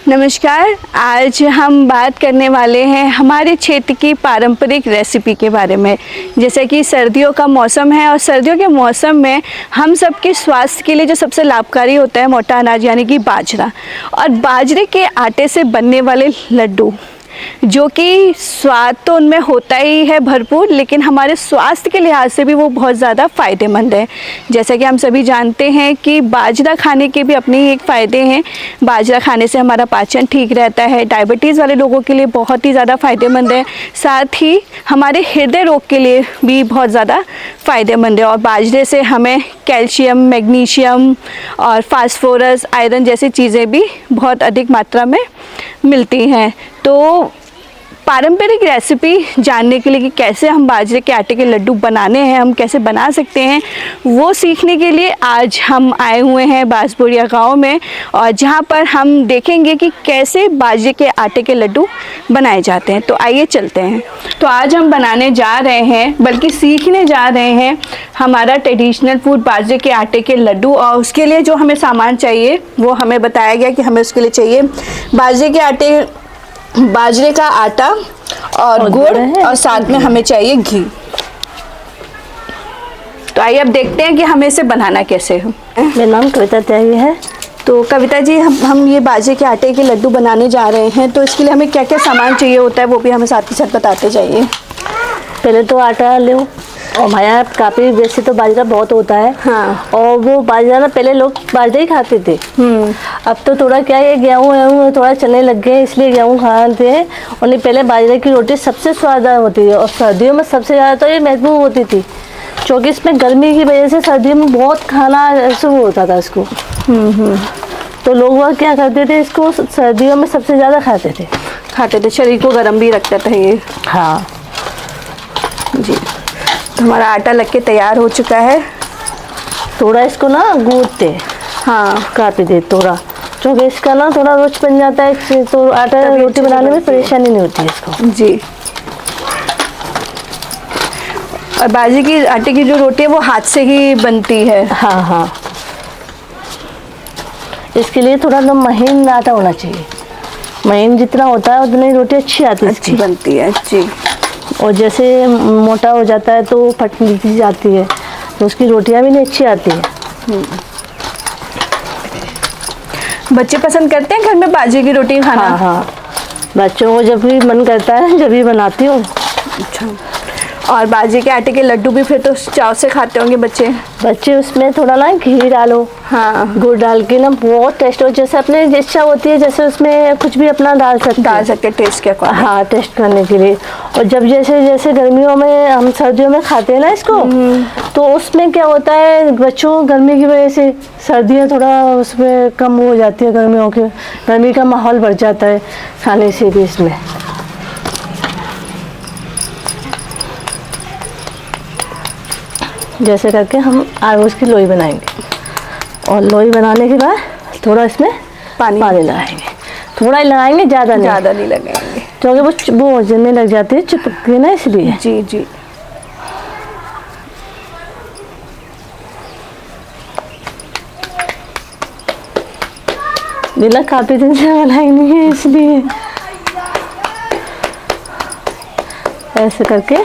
नमस्कार। आज हम बात करने वाले हैं हमारे क्षेत्र की पारंपरिक रेसिपी के बारे में। जैसे कि सर्दियों का मौसम है और सर्दियों के मौसम में हम सबके स्वास्थ्य के लिए जो सबसे लाभकारी होता है मोटा अनाज यानी कि बाजरा, और बाजरे के आटे से बनने वाले लड्डू, जो कि स्वाद तो उनमें होता ही है भरपूर, लेकिन हमारे स्वास्थ्य के लिहाज से भी वो बहुत ज़्यादा फ़ायदेमंद है। जैसे कि हम सभी जानते हैं कि बाजरा खाने के भी अपने एक फ़ायदे हैं। बाजरा खाने से हमारा पाचन ठीक रहता है, डायबिटीज़ वाले लोगों के लिए बहुत ही ज़्यादा फ़ायदेमंद है, साथ ही हमारे हृदय रोग के लिए भी बहुत ज़्यादा फ़ायदेमंद है। और बाजरे से हमें कैल्शियम, मैग्नीशियम और फास्फोरस, आयरन जैसी चीज़ें भी बहुत अधिक मात्रा में मिलती हैं। तो पारंपरिक रेसिपी जानने के लिए कि कैसे हम बाजरे के आटे के लड्डू बनाने हैं, हम कैसे बना सकते हैं, वो सीखने के लिए आज हम आए हुए हैं बांसबोरिया गांव में, और जहां पर हम देखेंगे कि कैसे बाजरे के आटे के लड्डू बनाए जाते हैं। तो आइए चलते हैं। तो आज हम बनाने जा रहे हैं, बल्कि सीखने जा रहे हैं हमारा ट्रेडिशनल फूड बाजरे के आटे के लड्डू। और उसके लिए जो हमें सामान चाहिए वो हमें बताया गया कि हमें उसके लिए चाहिए बाजरे का आटा और गुड़, और साथ में हमें चाहिए घी। तो आइए अब देखते हैं कि हमें इसे बनाना कैसे है। मेरा नाम कविता त्यागी है। तो कविता जी, हम ये बाजरे के आटे के लड्डू बनाने जा रहे हैं, तो इसके लिए हमें क्या क्या सामान चाहिए होता है वो भी हमें साथ के साथ बताते जाइए। पहले तो आटा लो, और हमारे यहाँ काफ़ी वैसे तो बाजरा बहुत होता है। हाँ। और वो बाजरा ना पहले लोग बाजरा ही खाते थे। अब तो थोड़ा क्या है, गेहूँ थोड़ा चलने लग गए, इसलिए गेहूँ खाते हैं। और नहीं, पहले बाजरे की रोटी सबसे स्वादिष्ट होती है, और सर्दियों में सबसे ज़्यादा तो ये महत्वपूर्ण होती थी, क्योंकि इसमें गर्मी की वजह से सर्दियों में बहुत खाना शुरू होता था इसको। तो लोग वह क्या करते थे, इसको सर्दियों में सबसे ज़्यादा खाते थे, शरीर को गर्म भी रखता था ये। हाँ जी। तो हमारा आटा लग के तैयार हो चुका है। थोड़ा इसको ना गूंथते, हाँ, काफ़ी देर थोड़ा, क्योंकि इसका ना थोड़ा रोच बन जाता है, तो आटा रोटी बनाने में परेशानी नहीं होती है इसको। जी। और बाजरे की आटे की जो रोटी है वो हाथ से ही बनती है। हाँ हाँ, इसके लिए थोड़ा ना महीन आटा होना चाहिए। महीन जितना होता है उतनी रोटी अच्छी आती है, अच्छी बनती है। जी। और जैसे मोटा हो जाता है तो फटती जाती है, तो उसकी रोटियां भी नहीं अच्छी आती है। बच्चे पसंद करते हैं घर में बाजरे की रोटी खाना? हाँ हाँ, बच्चों को जब भी मन करता है जब भी बनाती हूँ। अच्छा। और बाजरे के आटे के लड्डू भी फिर तो चाव से खाते होंगे बच्चे? उसमें थोड़ा ना घी डालो, हाँ, गुड़ डाल के ना बहुत टेस्ट हो, जैसे अपने इच्छा होती है, जैसे उसमें कुछ भी अपना डाल सकते टेस्ट के अकॉर्डिंग। हाँ, टेस्ट करने के लिए। और जब जैसे गर्मियों में हम सर्दियों में खाते हैं ना इसको, तो उसमें क्या होता है, बच्चों को गर्मी की वजह से सर्दियाँ थोड़ा उसमें कम हो जाती है, गर्मी का माहौल बढ़ जाता है खाने से भी इसमें। जैसे करके हम आज उसकी लोई बनाएंगे, और लोई बनाने के बाद थोड़ा इसमें पानी लगाएंगे, थोड़ा ही लगाएंगे, ज़्यादा नहीं लगाएंगे, क्योंकि वो जलने लग जाती है, चिपक के ना, इसलिए। जी जी। नीला काफ़ी दिन से बनाई नहीं है, इसलिए ऐसे करके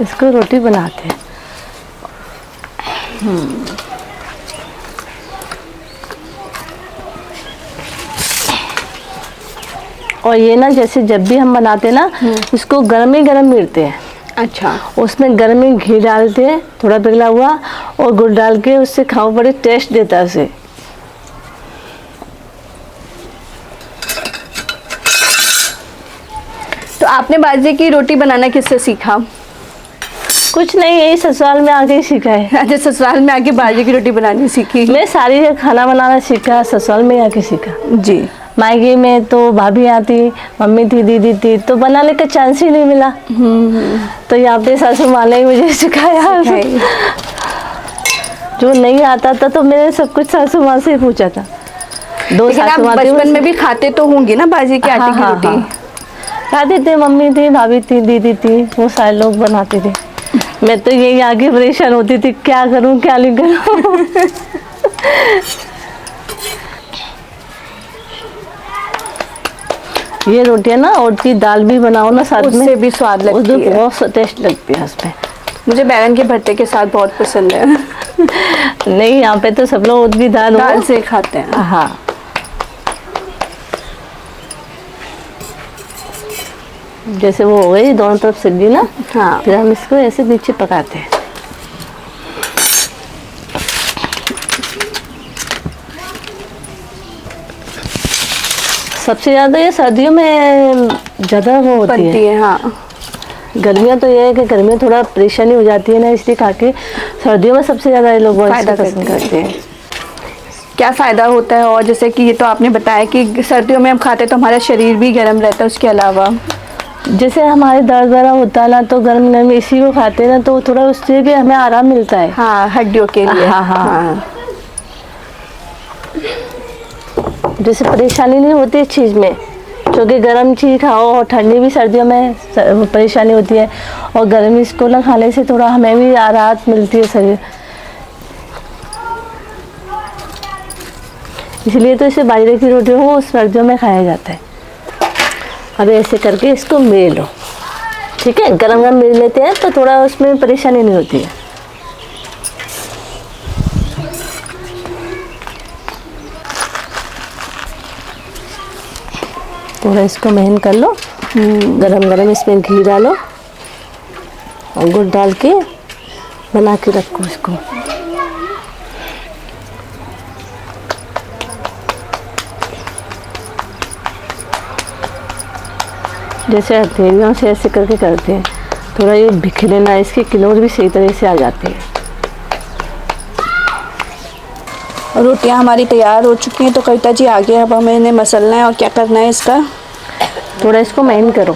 इसको रोटी बनाते हैं। और ये ना जैसे जब भी हम बनाते हैं ना, इसको गरम ही गरम मिलते हैं। अच्छा। उसमें गरम ही घी डालते हैं, थोड़ा पिघला हुआ, और गुड़ डाल के उससे खाओ, बड़े टेस्ट देता है उसे। तो आपने बाजरे की रोटी बनाना किससे सीखा? कुछ नहीं, यही ससुराल में आके ही सीखा है। अच्छा, ससुराल में आके बाजरे की रोटी बनानी सीखी? मैं सारी खाना बनाना सीखा, ससुराल में आके सीखा। जी। मायके में तो भाभी आती, मम्मी थी, दीदी थी, तो बनाने का चांस ही नहीं मिला। तो यहाँ पे सासू माँ ने मुझे सिखाया। जो नहीं आता था तो मैंने सब कुछ सासू माँ से ही पूछा था। बचपन में भी खाते तो होंगे ना बाजरे के आटे की रोटी? खाते थे, मम्मी थी, भाभी थी, दीदी थी, वो सारे लोग बनाते थे। मैं तो यही आगे परेशान होती थी, क्या करूं क्या नहीं करूं। ये रोटियां ना उड़द की दाल भी बनाओ ना साथ में, उससे भी स्वाद लगती है। बहुत टेस्ट लगती है उसमें। मुझे बैंगन के भरते के साथ बहुत पसंद है। नहीं, यहाँ पे तो सब लोग उड़द की दाल से खाते हैं। हाँ। जैसे वो हो गई दोनों तरफ सिक गई ना, हाँ। फिर हम इसको ऐसे नीचे पकाते हैं। सबसे ज़्यादा ये सर्दियों में ज़्यादा वो होती है। हाँ। गर्मियाँ तो ये है कि गर्मियाँ थोड़ा परेशानी हो जाती है ना, इसलिए खा के सर्दियों में सबसे ज़्यादा ये लोग फायदा पसंद करते हैं। क्या फ़ायदा होता है? और जैसे कि ये तो आपने बताया कि सर्दियों में हम खाते हैं तो हमारा शरीर भी गर्म रहता है, उसके अलावा जैसे हमारे दर्द वगैरह होता है ना, तो गर्म गर्म इसी को खाते हैं ना, तो थोड़ा उससे भी हमें आराम मिलता है। हाँ, हड्डियों के लिए। हाँ, हाँ। जैसे परेशानी नहीं होती इस चीज़ में, क्योंकि गर्म चीज़ खाओ और ठंडी भी सर्दियों में परेशानी होती है, और गर्म इसको ना खाने से थोड़ा हमें भी राहत मिलती है शरीर। इसलिए तो इसे बाजरे की रोटी हो सर्दियों में खाया जाता है। अब ऐसे करके इसको मेल लो, ठीक है। गरम गरम मेल लेते हैं तो थोड़ा उसमें परेशानी नहीं होती है। थोड़ा इसको मेहन कर लो, गरम गरम इसमें घी डालो और गुड़ डाल के बना के रखो इसको। जैसे हथेलियों से ऐसे करके करते हैं, थोड़ा ये बिखरे ना, इसके किनारे भी सही तरह से आ जाते हैं। रोटियां हमारी तैयार हो चुकी हैं, तो कविता जी आगे अब हमें इन्हें मसलना है और क्या करना है इसका? थोड़ा इसको मेहन करो,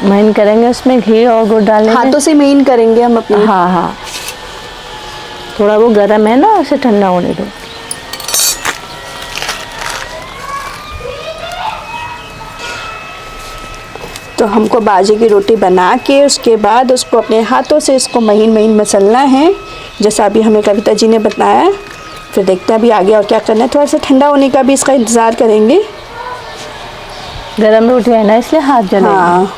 मेहन करेंगे, उसमें घी और गुड़ डालेंगे। हाथों से मेहन करेंगे हम अपने। हाँ हाँ, थोड़ा वो गर्म है ना, उसे ठंडा होने दो। तो हमको बाजरे की रोटी बना के उसके बाद उसको अपने हाथों से इसको महीन महीन मसलना है, जैसा अभी हमें कविता जी ने बताया। फिर देखते हैं अभी आगे और क्या करना है। थोड़ा सा ठंडा होने का भी इसका इंतज़ार करेंगे। गरम रोटी है ना, इसलिए हाथ जलेगा। हाँ।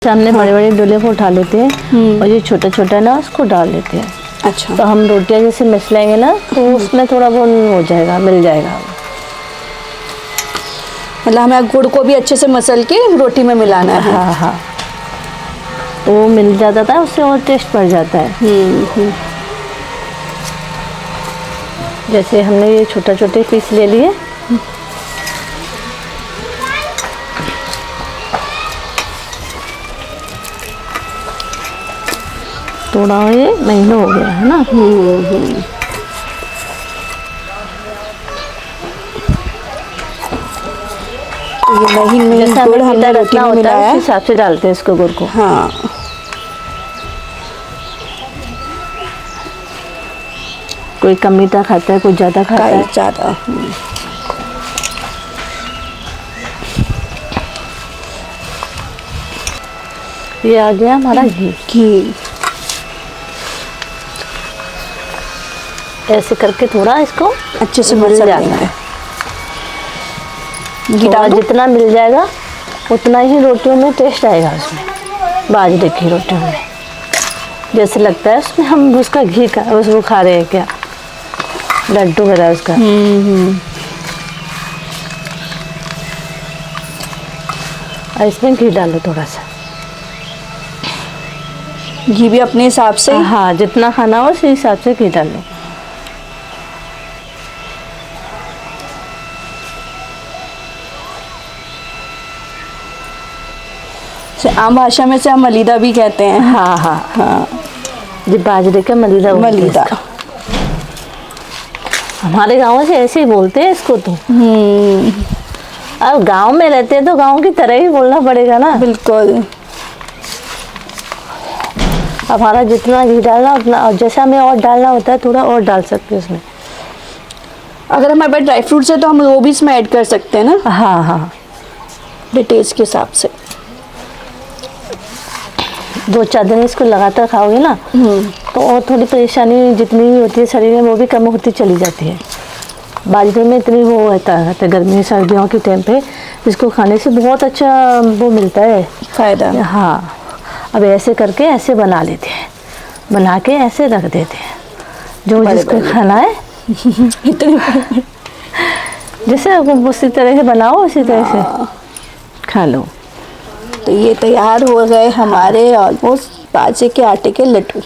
सामने बड़े बड़े डोले को उठा लेते हैं और ये छोटा छोटा ना उसको डाल लेते हैं। अच्छा। तो हम रोटियां जैसे मसलेंगे ना, तो उसमें थोड़ा वो हो जाएगा, मिल जाएगा। मतलब हमें गुड़ को भी अच्छे से मसल के रोटी में मिलाना है। हाँ हाँ, तो वो मिल जाता था, उससे और टेस्ट बढ़ जाता है। जैसे हमने ये छोटा छोटे पीस ले लिए, थोड़ा ये महीना हो गया है ना। ये महीन महीन गुड़ हमने रोटी में मिलाया है, उस हिसाब से डालते हैं इसको गुड़ को। हाँ। कोई कम मीठा खाता है, कोई ज़्यादा खाता है। ज़्यादा। ये आ गया हमारा घी। ऐसे करके थोड़ा इसको अच्छे से मिल जाता है। घी जितना मिल जाएगा उतना ही रोटियों में टेस्ट आएगा उसमें, बाजरे की रोटियों में। जैसे लगता है उसमें हम उसका घी का उसको खा रहे हैं, क्या लड्डू वगैरह उसका। और इसमें घी डालो थोड़ा सा, घी भी अपने हिसाब से। हाँ, जितना खाना हो उसी हिसाब से घी डालो। आम भाषा में से हम मलीदा भी कहते हैं। हाँ हाँ हाँ, जी बाजरे का मलीदा। मलीदा हमारे गाँव से ऐसे ही बोलते हैं इसको तो। अब गांव में रहते हैं तो गांव की तरह ही बोलना पड़ेगा ना। बिल्कुल। हमारा जितना घी डालना उतना, और जैसा हमें और डालना होता है थोड़ा और डाल सकते हैं उसमें। अगर हमारे पास ड्राई फ्रूट्स है तो हम वो भी इसमें ऐड कर सकते हैं ना। हाँ हाँ, टेस्ट के हिसाब से। 2-4 दिन इसको लगातार खाओगे ना तो और थोड़ी परेशानी जितनी भी होती है शरीर में वो भी कम होती चली जाती है। बाजरे में इतनी वो रहता है गर्मी सर्दियों के टाइम पे इसको खाने से बहुत अच्छा वो मिलता है फ़ायदा। हाँ, अब ऐसे करके ऐसे बना लेते हैं, बना के ऐसे रख देते हैं, जो जिसको खाना है जैसे उसी तरह से बनाओ उसी तरह से खा लो। तो ये तैयार हो गए हमारे ऑलमोस्ट बाजरे के आटे के लड्डू।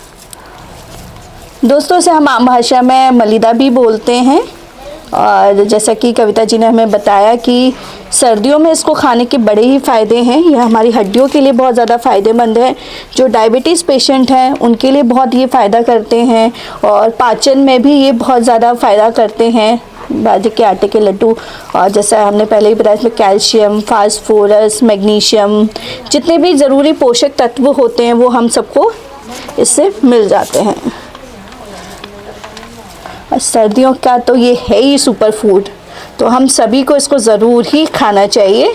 दोस्तों, से हम आम भाषा में मलिदा भी बोलते हैं। और जैसा कि कविता जी ने हमें बताया कि सर्दियों में इसको खाने के बड़े ही फ़ायदे हैं। यह हमारी हड्डियों के लिए बहुत ज़्यादा फ़ायदेमंद है। जो डायबिटीज़ पेशेंट हैं उनके लिए बहुत ये फ़ायदा करते हैं, और पाचन में भी ये बहुत ज़्यादा फ़ायदा करते हैं बाजरे के आटे के लड्डू। और जैसा हमने पहले ही बताया, इसमें कैल्शियम, फास्फोरस, मैग्नीशियम, जितने भी ज़रूरी पोषक तत्व होते हैं वो हम सबको इससे मिल जाते हैं। और सर्दियों का तो ये है ही सुपर फूड, तो हम सभी को इसको ज़रूर ही खाना चाहिए।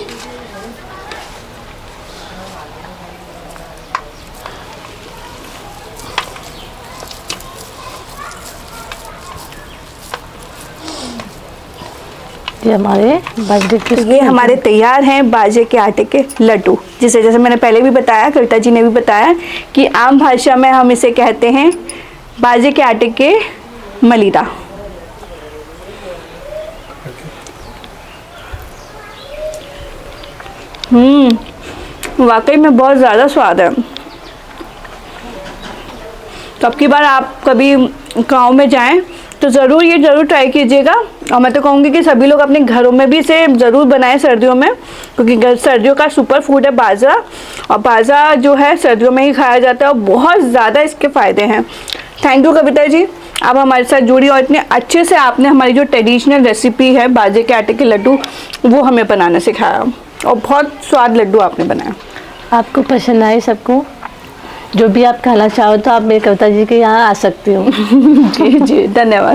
ये हमारे बाजरे के ये हमारे तैयार हैं बाजरे के आटे के लड्डू, जिसे जैसे मैंने पहले भी बताया, कविता जी ने भी बताया कि आम भाषा में हम इसे कहते हैं बाजरे के आटे के मलिदा। वाकई में बहुत ज़्यादा स्वाद है। तो अब की बार आप कभी गांव में जाएं तो ज़रूर ये ज़रूर ट्राई कीजिएगा। और मैं तो कहूँगी कि सभी लोग अपने घरों में भी इसे ज़रूर बनाएं सर्दियों में, क्योंकि सर्दियों का सुपर फूड है बाजरा, और बाजरा जो है सर्दियों में ही खाया जाता है और बहुत ज़्यादा इसके फ़ायदे हैं। थैंक यू कविता जी, आप हमारे साथ जुड़ी और इतने अच्छे से आपने हमारी जो ट्रेडिशनल रेसिपी है बाजरे के आटे के लड्डू वो हमें बनाना सिखाया, और बहुत स्वाद लड्डू आपने बनाया। आपको पसंद आए सबको? जो भी आप खाना चाहो तो आप मेरी कविता जी के यहाँ आ सकती हो। जी जी, धन्यवाद।